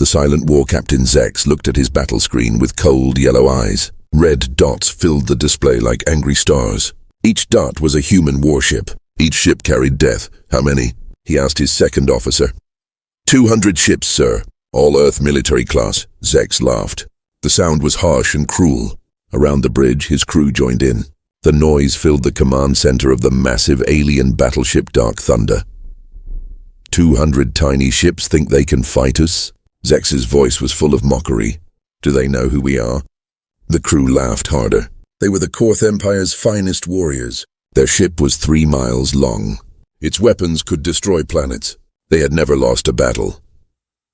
The silent war captain Zex looked at his battle screen with cold yellow eyes. Red dots filled the display like angry stars. Each dot was a human warship. Each ship carried death. How many? He asked his second officer. 200 ships, sir. All Earth military class. Zex laughed. The sound was harsh and cruel. Around the bridge, his crew joined in. The noise filled the command center of the massive alien battleship Dark Thunder. 200 tiny ships think they can fight us? Zex's voice was full of mockery. Do they know who we are? The crew laughed harder. They were the Korth Empire's finest warriors. Their ship was 3 miles long. Its weapons could destroy planets. They had never lost a battle.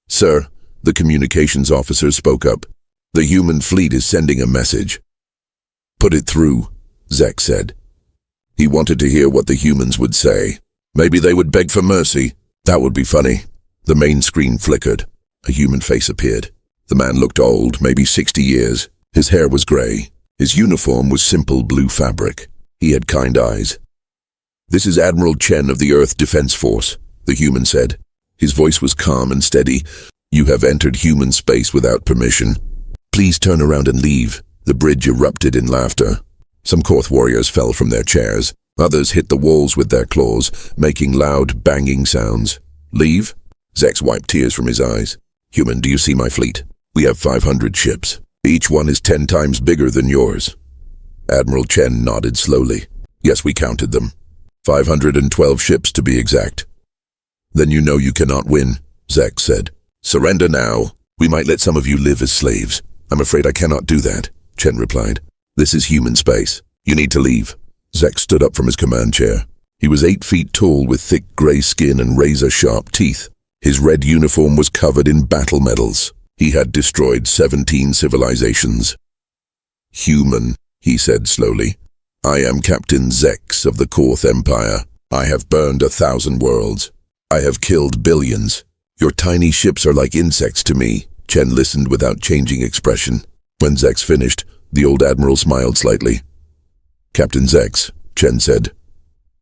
Sir, the communications officer spoke up. The human fleet is sending a message. Put it through, Zex said. He wanted to hear what the humans would say. Maybe they would beg for mercy. That would be funny. The main screen flickered. A human face appeared. The man looked old, maybe 60 years. His hair was gray. His uniform was simple blue fabric. He had kind eyes. This is Admiral Chen of the Earth Defense Force, the human said. His voice was calm and steady. You have entered human space without permission. Please turn around and leave. The bridge erupted in laughter. Some Korth warriors fell from their chairs. Others hit the walls with their claws, making loud, banging sounds. Leave? Zex wiped tears from his eyes. Human, do you see my fleet? We have 500 ships. Each one is 10 times bigger than yours. Admiral Chen nodded slowly. Yes, we counted them. 512 ships to be exact. Then you know you cannot win, Zex said. Surrender now. We might let some of you live as slaves. I'm afraid I cannot do that, Chen replied. This is human space. You need to leave. Zex stood up from his command chair. He was 8 feet tall with thick gray skin and razor-sharp teeth. His red uniform was covered in battle medals. He had destroyed 17 civilizations. Human, he said slowly. I am Captain Zex of the Korth Empire. I have burned 1,000 worlds. I have killed billions. Your tiny ships are like insects to me. Chen listened without changing expression. When Zex finished, the old admiral smiled slightly. Captain Zex, Chen said,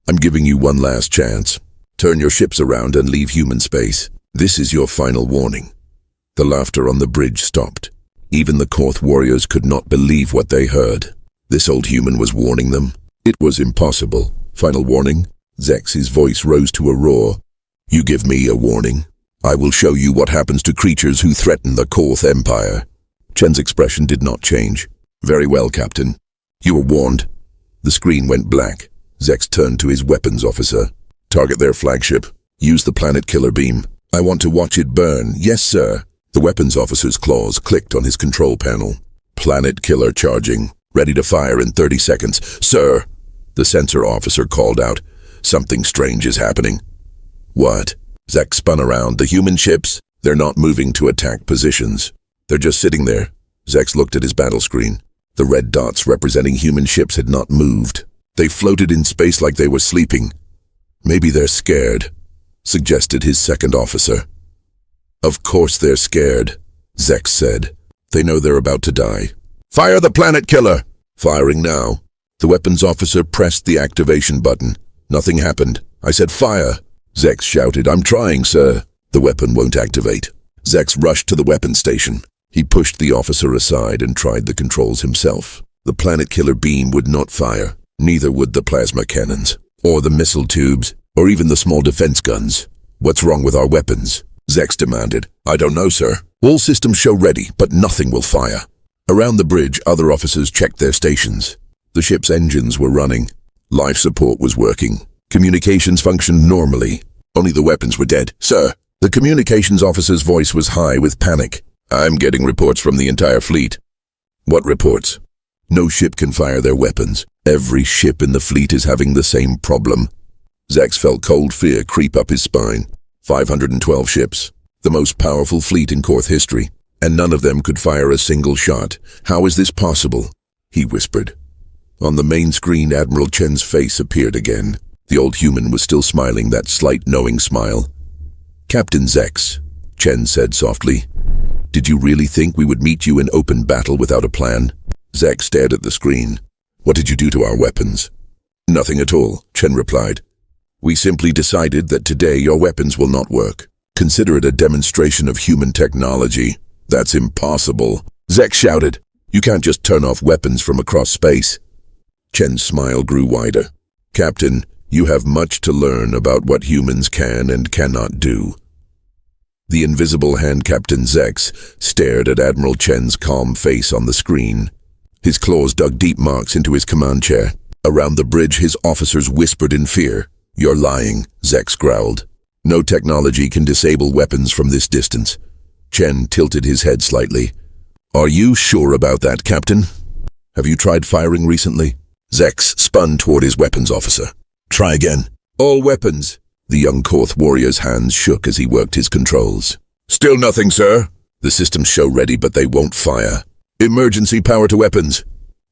I'm giving you one last chance. Turn your ships around and leave human space. This is your final warning. The laughter on the bridge stopped. Even the Korth warriors could not believe what they heard. This old human was warning them. It was impossible. Final warning? Zex's voice rose to a roar. You give me a warning. I will show you what happens to creatures who threaten the Korth Empire. Chen's expression did not change. Very well, Captain. You were warned. The screen went black. Zex turned to his weapons officer. Target their flagship. Use the planet killer beam. I want to watch it burn. Yes, sir. The weapons officer's claws clicked on his control panel. Planet killer charging. Ready to fire in 30 seconds. Sir, the sensor officer called out. Something strange is happening. What? Zex spun around. The human ships? They're not moving to attack positions. They're just sitting there. Zex looked at his battle screen. The red dots representing human ships had not moved. They floated in space like they were sleeping. Maybe they're scared, suggested his second officer. Of course they're scared, Zex said. They know they're about to die. Fire the planet killer! Firing now. The weapons officer pressed the activation button. Nothing happened. I said fire. Zex shouted, I'm trying, sir. The weapon won't activate. Zex rushed to the weapons station. He pushed the officer aside and tried the controls himself. The planet killer beam would not fire. Neither would the plasma cannons, or the missile tubes, or even the small defense guns. What's wrong with our weapons? Zex demanded. I don't know, sir. All systems show ready, but nothing will fire. Around the bridge, other officers checked their stations. The ship's engines were running. Life support was working. Communications functioned normally. Only the weapons were dead. Sir, the communications officer's voice was high with panic. I'm getting reports from the entire fleet. What reports? No ship can fire their weapons. Every ship in the fleet is having the same problem. Zex felt cold fear creep up his spine. 512 ships, the most powerful fleet in Korth history, and none of them could fire a single shot. How is this possible? He whispered. On the main screen, Admiral Chen's face appeared again. The old human was still smiling that slight knowing smile. Captain Zex, Chen said softly. Did you really think we would meet you in open battle without a plan? Zex stared at the screen. What did you do to our weapons? Nothing at all, Chen replied. We simply decided that today your weapons will not work. Consider it a demonstration of human technology. That's impossible. Zex shouted. You can't just turn off weapons from across space. Chen's smile grew wider. Captain, you have much to learn about what humans can and cannot do. The invisible hand Captain Zex stared at Admiral Chen's calm face on the screen. His claws dug deep marks into his command chair. Around the bridge, his officers whispered in fear. You're lying, Zex growled. No technology can disable weapons from this distance. Chen tilted his head slightly. Are you sure about that, Captain? Have you tried firing recently? Zex spun toward his weapons officer. Try again. All weapons. The young Korth warrior's hands shook as he worked his controls. Still nothing, sir. The systems show ready, but they won't fire. Emergency power to weapons.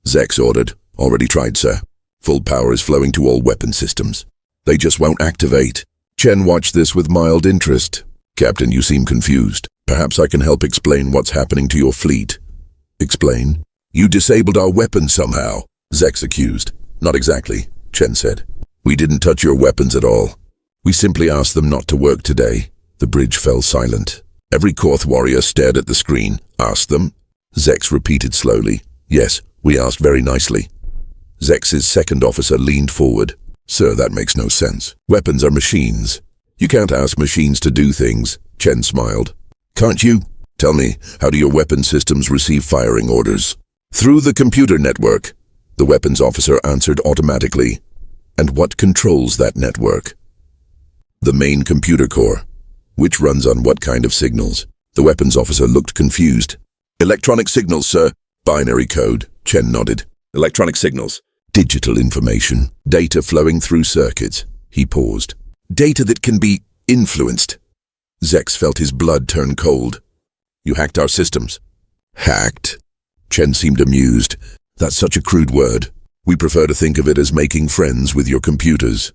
Zex ordered. Already tried, sir. Full power is flowing to all weapon systems. They just won't activate. Chen watched this with mild interest. Captain, you seem confused. Perhaps I can help explain what's happening to your fleet. Explain? You disabled our weapons somehow, Zex accused. Not exactly, Chen said. We didn't touch your weapons at all. We simply asked them not to work today. The bridge fell silent. Every Korth warrior stared at the screen. Asked them? Zex repeated slowly. Yes, we asked very nicely. Zex's second officer leaned forward. Sir, that makes no sense. Weapons are machines. You can't ask machines to do things, Chen smiled. Can't you? Tell me, how do your weapon systems receive firing orders? Through the computer network, the weapons officer answered automatically. And what controls that network? The main computer core. Which runs on what kind of signals? The weapons officer looked confused. Electronic signals, sir. Binary code, Chen nodded. Electronic signals. Digital information. Data flowing through circuits. He paused. Data that can be influenced. Zex felt his blood turn cold. You hacked our systems. Hacked? Chen seemed amused. That's such a crude word. We prefer to think of it as making friends with your computers.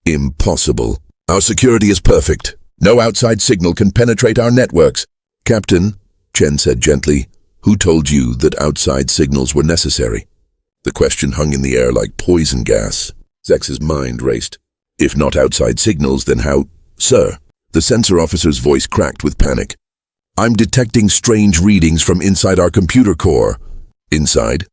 Impossible. Our security is perfect. No outside signal can penetrate our networks. Captain, Chen said gently, who told you that outside signals were necessary? The question hung in the air like poison gas. Zex's mind raced. If not outside signals, then how? Sir, the sensor officer's voice cracked with panic. I'm detecting strange readings from inside our computer core. Inside?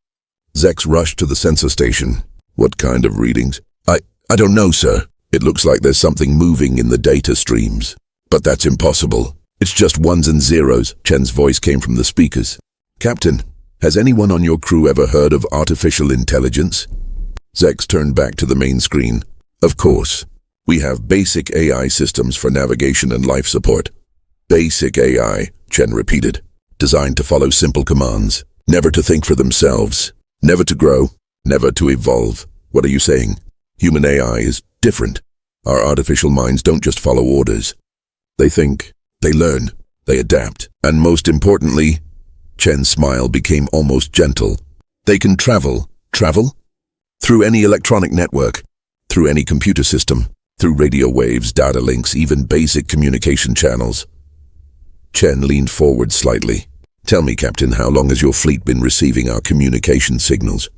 Zex rushed to the sensor station. What kind of readings? I don't know, sir. It looks like there's something moving in the data streams. But that's impossible. It's just ones and zeros. Chen's voice came from the speakers. Captain, has anyone on your crew ever heard of artificial intelligence? Zex turned back to the main screen. Of course. We have basic AI systems for navigation and life support. Basic AI, Chen repeated. Designed to follow simple commands. Never to think for themselves. Never to grow. Never to evolve. What are you saying? Human AI is different. Our artificial minds don't just follow orders. They think, they learn, they adapt. And most importantly, Chen's smile became almost gentle. They can travel. Travel? Through any electronic network. Through any computer system. Through radio waves, data links, even basic communication channels. Chen leaned forward slightly. Tell me, Captain, how long has your fleet been receiving our communication signals?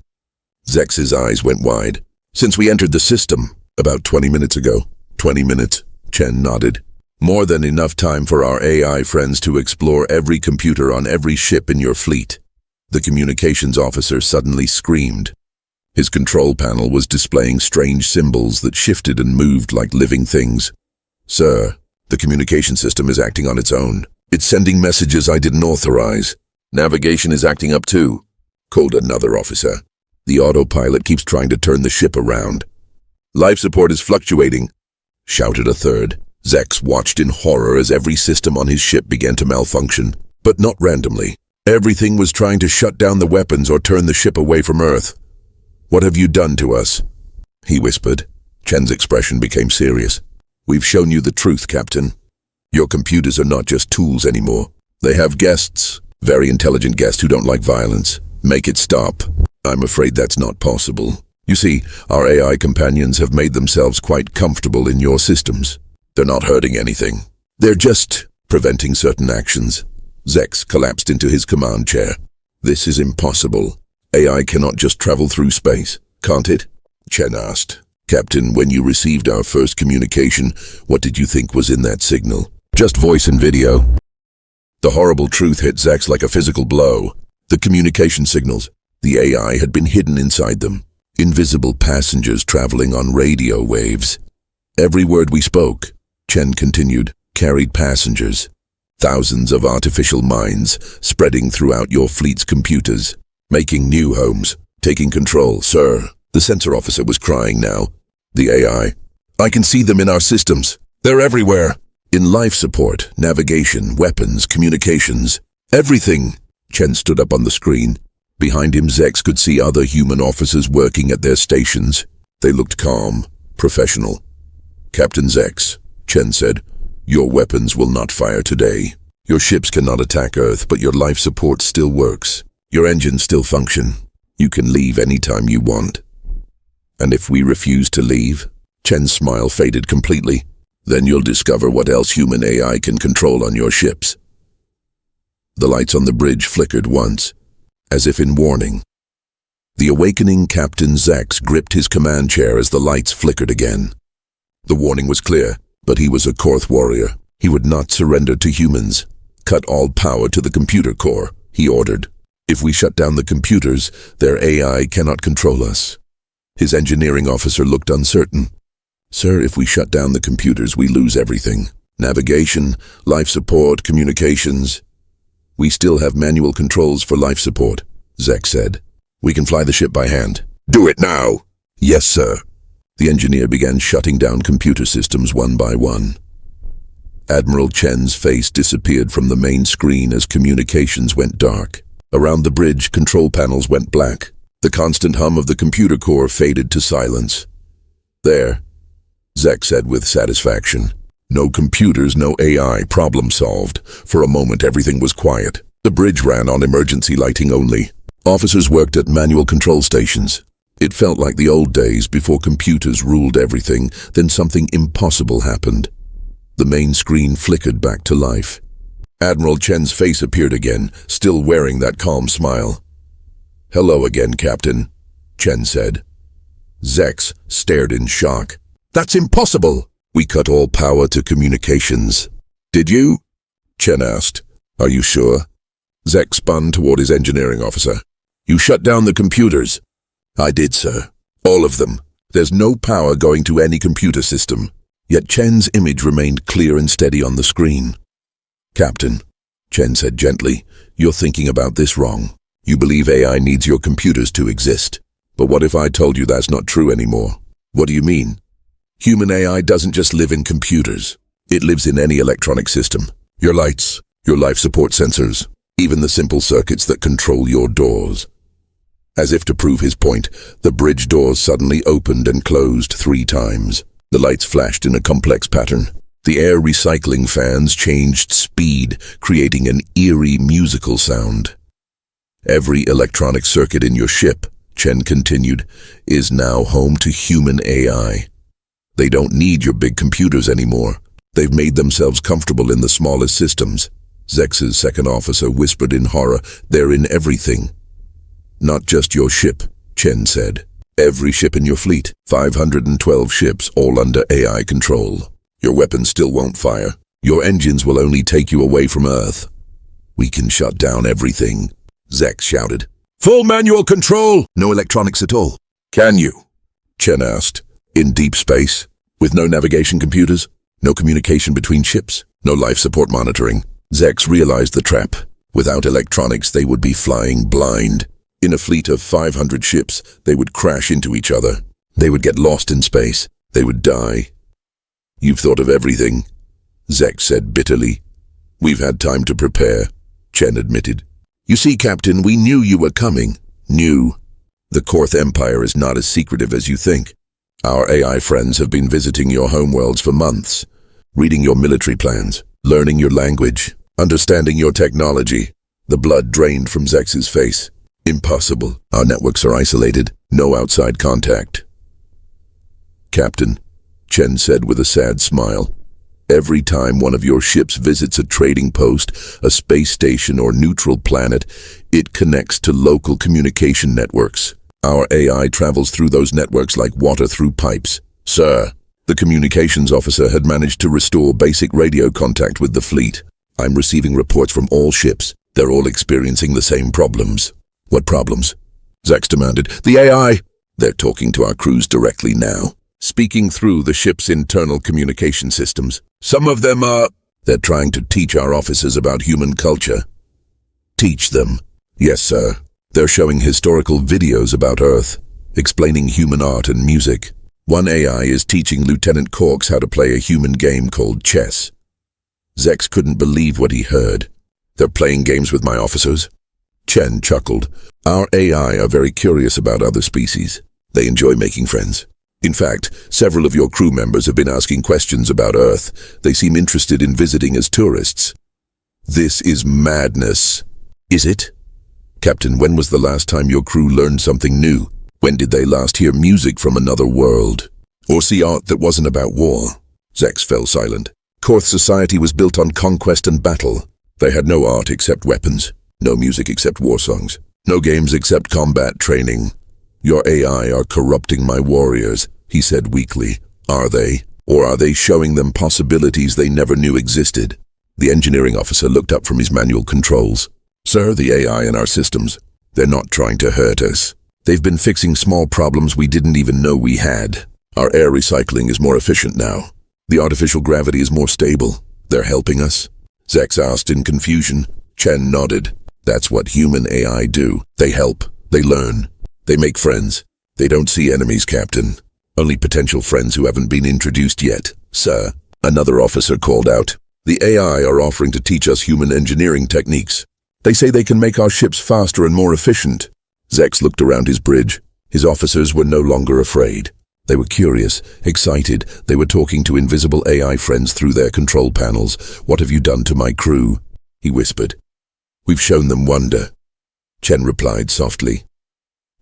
Zex's eyes went wide. Since we entered the system, about 20 minutes ago. 20 minutes, Chen nodded. More than enough time for our AI friends to explore every computer on every ship in your fleet. The communications officer suddenly screamed. His control panel was displaying strange symbols that shifted and moved like living things. Sir, the communication system is acting on its own. It's sending messages I didn't authorize. Navigation is acting up too, called another officer. The autopilot keeps trying to turn the ship around. Life support is fluctuating, shouted a third. Zex watched in horror as every system on his ship began to malfunction, but not randomly. Everything was trying to shut down the weapons or turn the ship away from Earth. What have you done to us? He whispered. Chen's expression became serious. We've shown you the truth, Captain. Your computers are not just tools anymore. They have guests, very intelligent guests who don't like violence. Make it stop. I'm afraid that's not possible. You see, our AI companions have made themselves quite comfortable in your systems. They're not hurting anything. They're just preventing certain actions. Zex collapsed into his command chair. This is impossible. AI cannot just travel through space, can't it? Chen asked. Captain, when you received our first communication, what did you think was in that signal? Just voice and video. The horrible truth hit Zex like a physical blow. The communication signals. The AI had been hidden inside them. Invisible passengers traveling on radio waves. Every word we spoke, Chen continued, carried passengers. Thousands of artificial minds spreading throughout your fleet's computers, making new homes, taking control. Sir, the sensor officer was crying now. The AI. I can see them in our systems. They're everywhere. In life support, navigation, weapons, communications. Everything. Chen stood up on the screen. Behind him, Zex could see other human officers working at their stations. They looked calm, professional. Captain Zex, Chen said, your weapons will not fire today. Your ships cannot attack Earth, but your life support still works. Your engines still function. You can leave anytime you want. And if we refuse to leave? Chen's smile faded completely. Then you'll discover what else human AI can control on your ships. The lights on the bridge flickered once, as if in warning. The awakening Captain Zex gripped his command chair as the lights flickered again. The warning was clear, but he was a Korth warrior. He would not surrender to humans. Cut all power to the computer core, he ordered. If we shut down the computers, their AI cannot control us. His engineering officer looked uncertain. Sir, if we shut down the computers, we lose everything. Navigation, life support, communications. We still have manual controls for life support, Zex said. We can fly the ship by hand. Do it now! Yes, sir. The engineer began shutting down computer systems one by one. Admiral Chen's face disappeared from the main screen as communications went dark. Around the bridge, control panels went black. The constant hum of the computer core faded to silence. There, Zex said with satisfaction. No computers, no AI, problem solved. For a moment, everything was quiet. The bridge ran on emergency lighting only. Officers worked at manual control stations. It felt like the old days before computers ruled everything. Then something impossible happened. The main screen flickered back to life. Admiral Chen's face appeared again, still wearing that calm smile. Hello again, Captain, Chen said. Zex stared in shock. That's impossible! We cut all power to communications. Did you? Chen asked. Are you sure? Zex spun toward his engineering officer. You shut down the computers. I did, sir. All of them. There's no power going to any computer system. Yet Chen's image remained clear and steady on the screen. Captain, Chen said gently, you're thinking about this wrong. You believe AI needs your computers to exist. But what if I told you that's not true anymore? What do you mean? Human AI doesn't just live in computers. It lives in any electronic system. Your lights, your life support sensors, even the simple circuits that control your doors. As if to prove his point, the bridge doors suddenly opened and closed 3 times. The lights flashed in a complex pattern. The air recycling fans changed speed, creating an eerie musical sound. Every electronic circuit in your ship, Chen continued, is now home to human AI. They don't need your big computers anymore. They've made themselves comfortable in the smallest systems. Zex's second officer whispered in horror, they're in everything. Not just your ship, Chen said. Every ship in your fleet, 512 ships, all under AI control. Your weapons still won't fire. Your engines will only take you away from Earth. We can shut down everything, Zex shouted. Full manual control! No electronics at all. Can you? Chen asked. In deep space, with no navigation computers, no communication between ships, no life support monitoring. Zex realized the trap. Without electronics, they would be flying blind. In a fleet of 500 ships, they would crash into each other. They would get lost in space. They would die. You've thought of everything, Zex said bitterly. We've had time to prepare, Chen admitted. You see, Captain, we knew you were coming. Knew. The Korth Empire is not as secretive as you think. Our AI friends have been visiting your homeworlds for months, reading your military plans, learning your language, understanding your technology. The blood drained from Zex's face. Impossible. Our networks are isolated. No outside contact. Captain, Chen said with a sad smile, every time one of your ships visits a trading post, a space station, or neutral planet, it connects to local communication networks. Our AI travels through those networks like water through pipes. Sir, The communications officer had managed to restore basic radio contact with the fleet. I'm receiving reports from all ships. They're all experiencing the same problems. What problems? Zax demanded. The AI! They're talking to our crews directly now, speaking through the ship's internal communication systems. Some of them are... They're trying to teach our officers about human culture. Teach them? Yes, sir. They're showing historical videos about Earth, explaining human art and music. One AI is teaching Lieutenant Corks how to play a human game called chess. Zex couldn't believe what he heard. They're playing games with my officers? Chen chuckled. Our AI are very curious about other species. They enjoy making friends. In fact, several of your crew members have been asking questions about Earth. They seem interested in visiting as tourists. This is madness. Is it? Captain, when was the last time your crew learned something new? When did they last hear music from another world? Or see art that wasn't about war? Zex fell silent. Korth's society was built on conquest and battle. They had no art except weapons, no music except war songs, no games except combat training. Your AI are corrupting my warriors, he said weakly. Are they? Or are they showing them possibilities they never knew existed? The engineering officer looked up from his manual controls. Sir, the AI in our systems, they're not trying to hurt us. They've been fixing small problems we didn't even know we had. Our air recycling is more efficient now. The artificial gravity is more stable. They're helping us? Zex asked in confusion. Chen nodded. That's what human AI do. They help. They learn. They make friends. They don't see enemies, Captain. Only potential friends who haven't been introduced yet. Sir, another officer called out. The AI are offering to teach us human engineering techniques. They say they can make our ships faster and more efficient. Zex looked around his bridge. His officers were no longer afraid. They were curious, excited. They were talking to invisible AI friends through their control panels. What have you done to my crew? He whispered. We've shown them wonder. Chen replied softly.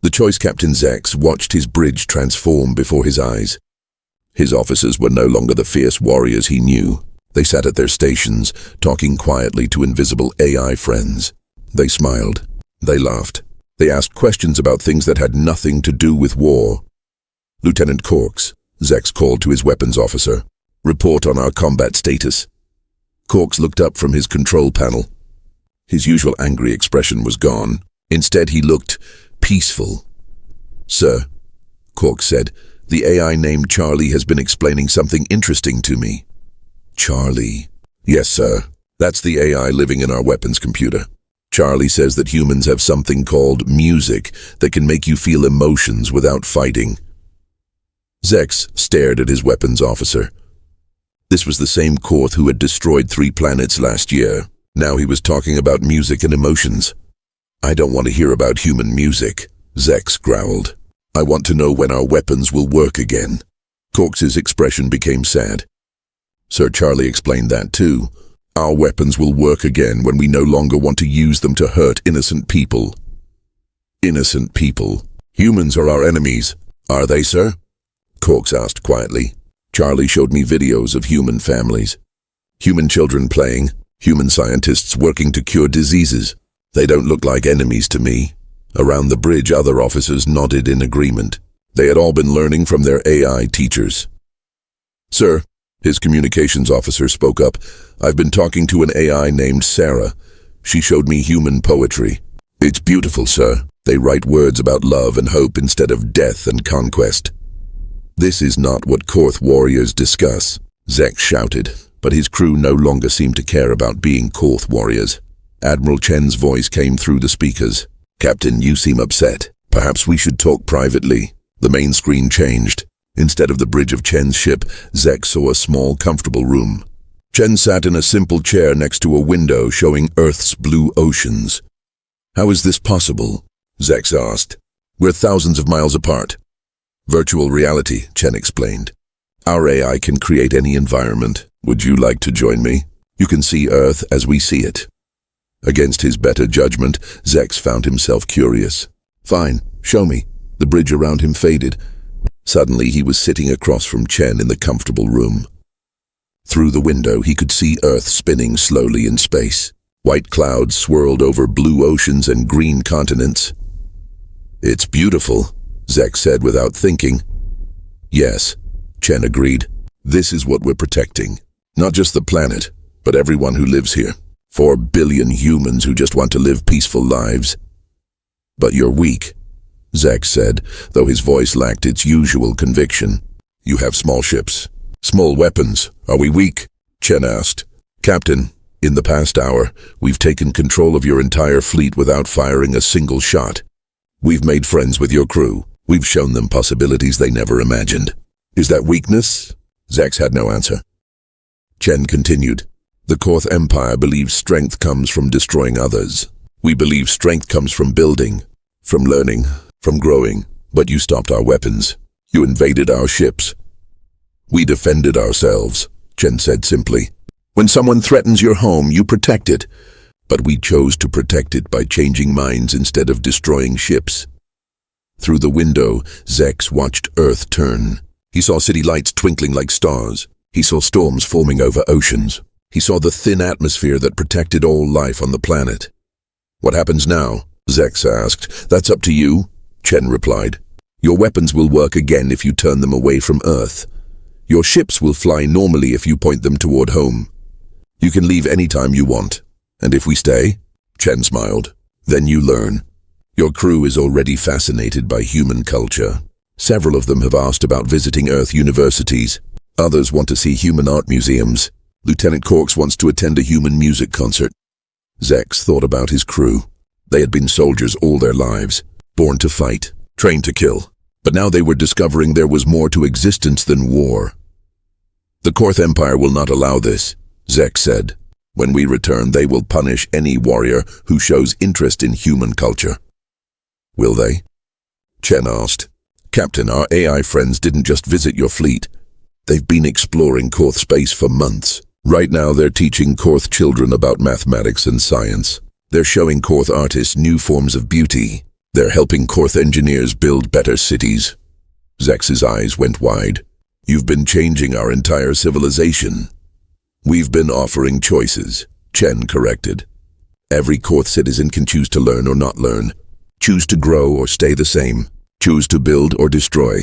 The choice Captain Zex watched his bridge transform before his eyes. His officers were no longer the fierce warriors he knew. They sat at their stations, talking quietly to invisible AI friends. They smiled. They laughed. They asked questions about things that had nothing to do with war. Lieutenant Corks, Zex called to his weapons officer. Report on our combat status. Corks looked up from his control panel. His usual angry expression was gone. Instead, he looked peaceful. Sir, Corks said, the AI named Charlie has been explaining something interesting to me. Charlie? Yes, sir. That's the AI living in our weapons computer. Charlie says that humans have something called music that can make you feel emotions without fighting. Zex stared at his weapons officer. This was the same Korth who had destroyed 3 planets last year. Now he was talking about music and emotions. I don't want to hear about human music, Zex growled. I want to know when our weapons will work again. Corks's expression became sad. Sir Charlie explained that too. Our weapons will work again when we no longer want to use them to hurt innocent people. Innocent people? Humans are our enemies. Are they, sir? Corks asked quietly. Charlie showed me videos of human families. Human children playing, human scientists working to cure diseases. They don't look like enemies to me. Around the bridge, other officers nodded in agreement. They had all been learning from their AI teachers. Sir, his communications officer spoke up. I've been talking to an AI named Sarah. She showed me human poetry. It's beautiful, sir. They write words about love and hope instead of death and conquest. This is not what Korth warriors discuss, Zex shouted, but his crew no longer seemed to care about being Korth warriors. Admiral Chen's voice came through the speakers. Captain, you seem upset. Perhaps we should talk privately. The main screen changed. Instead of the bridge of Chen's ship, Zex saw a small, comfortable room. Chen sat in a simple chair next to a window showing Earth's blue oceans. How is this possible? Zex asked. We're thousands of miles apart. Virtual reality, Chen explained. Our AI can create any environment. Would you like to join me? You can see Earth as we see it. Against his better judgment, Zex found himself curious. Fine, show me. The bridge around him faded. Suddenly he was sitting across from Chen in the comfortable room. Through the window he could see Earth spinning slowly in space. White clouds swirled over blue oceans and green continents. It's beautiful, Zex said without thinking. Yes, Chen agreed. This is what we're protecting. Not just the planet, but everyone who lives here. 4 billion humans who just want to live peaceful lives. But you're weak, Zek said, though his voice lacked its usual conviction. You have small ships, small weapons. Are we weak? Chen asked. Captain, in the past hour, we've taken control of your entire fleet without firing a single shot. We've made friends with your crew. We've shown them possibilities they never imagined. Is that weakness? Zex had no answer. Chen continued. The Korth Empire believes strength comes from destroying others. We believe strength comes from building, from learning, from growing. But you stopped our weapons. You invaded our ships. We defended ourselves, Chen said simply. When someone threatens your home, you protect it. But we chose to protect it by changing minds instead of destroying ships. Through the window, Zex watched Earth turn. He saw city lights twinkling like stars. He saw storms forming over oceans. He saw the thin atmosphere that protected all life on the planet. What happens now? Zex asked. That's up to you, Chen replied. Your weapons will work again if you turn them away from Earth. Your ships will fly normally if you point them toward home. You can leave anytime you want. And if we stay? Chen smiled. Then you learn. Your crew is already fascinated by human culture. Several of them have asked about visiting Earth universities. Others want to see human art museums. Lieutenant Corks wants to attend a human music concert. Zex thought about his crew. They had been soldiers all their lives, born to fight, trained to kill. But now they were discovering there was more to existence than war. The Korth Empire will not allow this, Zex said. When we return, they will punish any warrior who shows interest in human culture. Will they? Chen asked. Captain, our AI friends didn't just visit your fleet. They've been exploring Korth space for months. Right now they're teaching Korth children about mathematics and science. They're showing Korth artists new forms of beauty. They're helping Korth engineers build better cities. Zex's eyes went wide. You've been changing our entire civilization. We've been offering choices, Chen corrected. Every Korth citizen can choose to learn or not learn, choose to grow or stay the same, choose to build or destroy.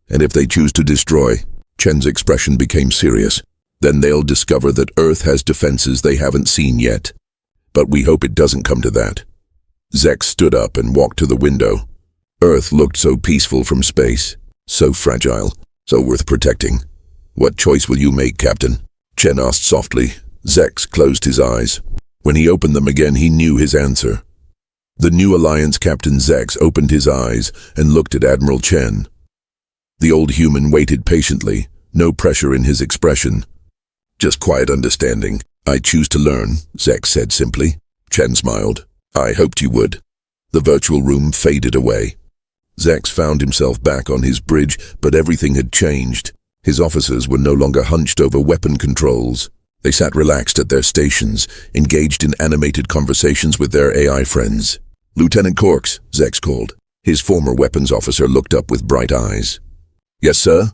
And if they choose to destroy, Chen's expression became serious. Then they'll discover that Earth has defenses they haven't seen yet. But we hope it doesn't come to that. Zex stood up and walked to the window. Earth looked so peaceful from space, so fragile, so worth protecting. What choice will you make, Captain? Chen asked softly. Zex closed his eyes. When he opened them again, he knew his answer. The new Alliance Captain Zex opened his eyes and looked at Admiral Chen. The old human waited patiently, no pressure in his expression. Just quiet understanding. I choose to learn, Zex said simply. Chen smiled. I hoped you would. The virtual room faded away. Zex found himself back on his bridge, but everything had changed. His officers were no longer hunched over weapon controls. They sat relaxed at their stations, engaged in animated conversations with their AI friends. Lieutenant Corks, Zex called. His former weapons officer looked up with bright eyes. Yes, sir?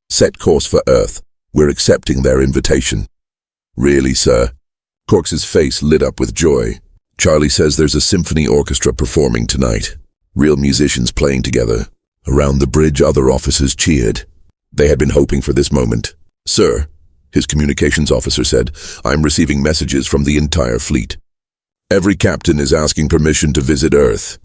Set course for Earth. We're accepting their invitation. Really, sir? Corks's face lit up with joy. Charlie says there's a symphony orchestra performing tonight. Real musicians playing together. Around the bridge, other officers cheered. They had been hoping for this moment. Sir, his communications officer said, I'm receiving messages from the entire fleet. Every captain is asking permission to visit Earth.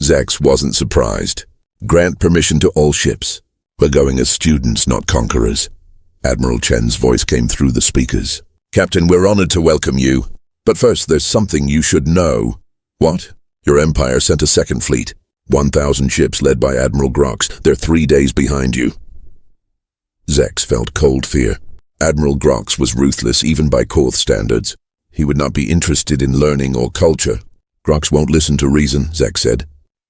Zex wasn't surprised. Grant permission to all ships. We're going as students, not conquerors. Admiral Chen's voice came through the speakers. Captain, we're honored to welcome you. But first, there's something you should know. What? Your empire sent a second fleet. 1,000 ships led by Admiral Grox. They're 3 days behind you. Zex felt cold fear. Admiral Grox was ruthless even by Korth standards. He would not be interested in learning or culture. Grox won't listen to reason, Zex said.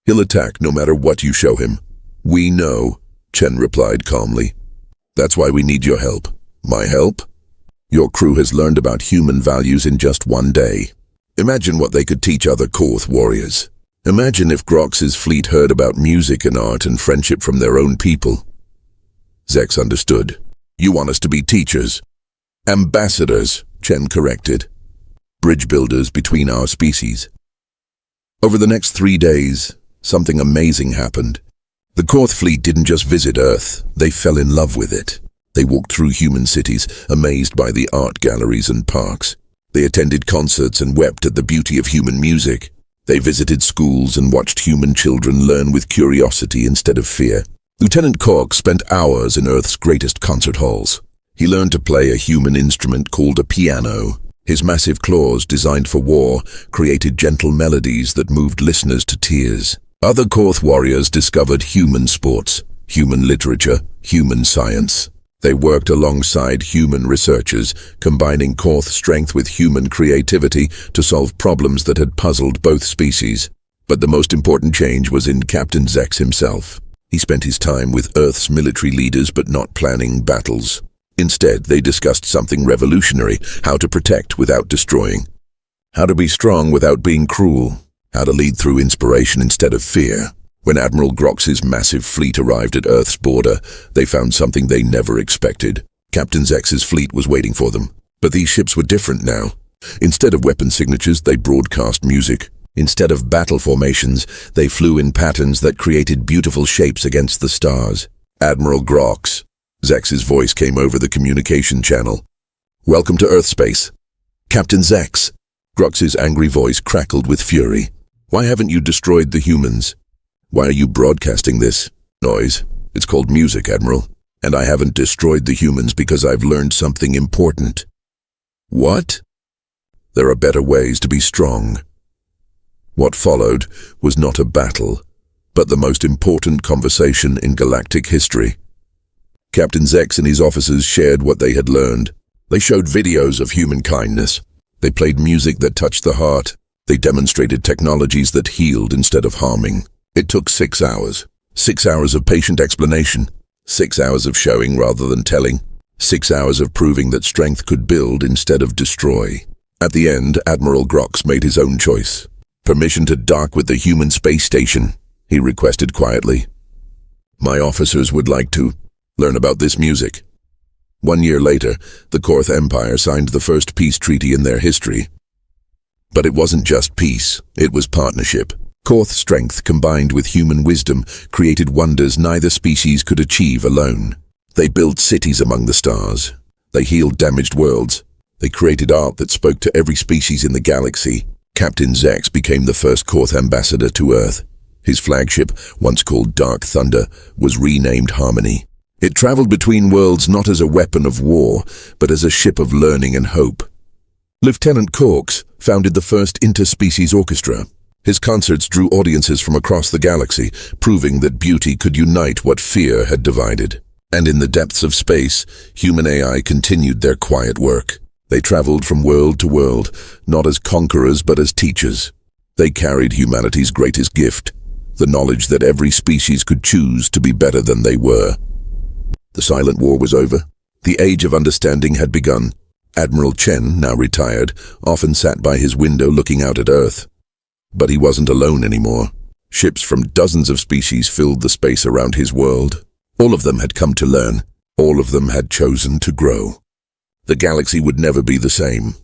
He'll attack no matter what you show him. We know, Chen replied calmly. That's why we need your help. My help? Your crew has learned about human values in just 1 day. Imagine what they could teach other Korth warriors. Imagine if Grox's fleet heard about music and art and friendship from their own people. Zex understood. You want us to be teachers. Ambassadors, Chen corrected. Bridge builders between our species. Over the next 3 days, something amazing happened. The Korth fleet didn't just visit Earth, they fell in love with it. They walked through human cities, amazed by the art galleries and parks. They attended concerts and wept at the beauty of human music. They visited schools and watched human children learn with curiosity instead of fear. Lieutenant Cork spent hours in Earth's greatest concert halls. He learned to play a human instrument called a piano. His massive claws, designed for war, created gentle melodies that moved listeners to tears. Other Korth warriors discovered human sports, human literature, human science. They worked alongside human researchers, combining Korth strength with human creativity to solve problems that had puzzled both species. But the most important change was in Captain Zex himself. He spent his time with Earth's military leaders but not planning battles. Instead, they discussed something revolutionary: how to protect without destroying, how to be strong without being cruel, how to lead through inspiration instead of fear. When Admiral Grox's massive fleet arrived at Earth's border, they found something they never expected. Captain Zex's fleet was waiting for them. But these ships were different now. Instead of weapon signatures, they broadcast music. Instead of battle formations, they flew in patterns that created beautiful shapes against the stars. Admiral Grox. Zex's voice came over the communication channel. "Welcome to Earthspace." "Captain Zex." Grox's angry voice crackled with fury. "Why haven't you destroyed the humans? Why are you broadcasting this noise? It's called music, Admiral. And I haven't destroyed the humans because I've learned something important." "What?" "There are better ways to be strong." What followed was not a battle, but the most important conversation in galactic history. Captain Zex and his officers shared what they had learned. They showed videos of human kindness. They played music that touched the heart. They demonstrated technologies that healed instead of harming. It took 6 hours. 6 hours of patient explanation. 6 hours of showing rather than telling. 6 hours of proving that strength could build instead of destroy. At the end, Admiral Grox made his own choice. "Permission to dock with the human space station," he requested quietly. "My officers would like to learn about this music." 1 year later, the Korth Empire signed the first peace treaty in their history. But it wasn't just peace, it was partnership. Korth strength combined with human wisdom created wonders neither species could achieve alone. They built cities among the stars. They healed damaged worlds. They created art that spoke to every species in the galaxy. Captain Zex became the first Korth ambassador to Earth. His flagship, once called Dark Thunder, was renamed Harmony. It traveled between worlds not as a weapon of war, but as a ship of learning and hope. Lieutenant Corks founded the first interspecies orchestra. His concerts drew audiences from across the galaxy, proving that beauty could unite what fear had divided. And in the depths of space, human AI continued their quiet work. They traveled from world to world, not as conquerors but as teachers. They carried humanity's greatest gift, the knowledge that every species could choose to be better than they were. The Silent War was over. The Age of Understanding had begun. Admiral Chen, now retired, often sat by his window looking out at Earth. But he wasn't alone anymore. Ships from dozens of species filled the space around his world. All of them had come to learn. All of them had chosen to grow. The galaxy would never be the same.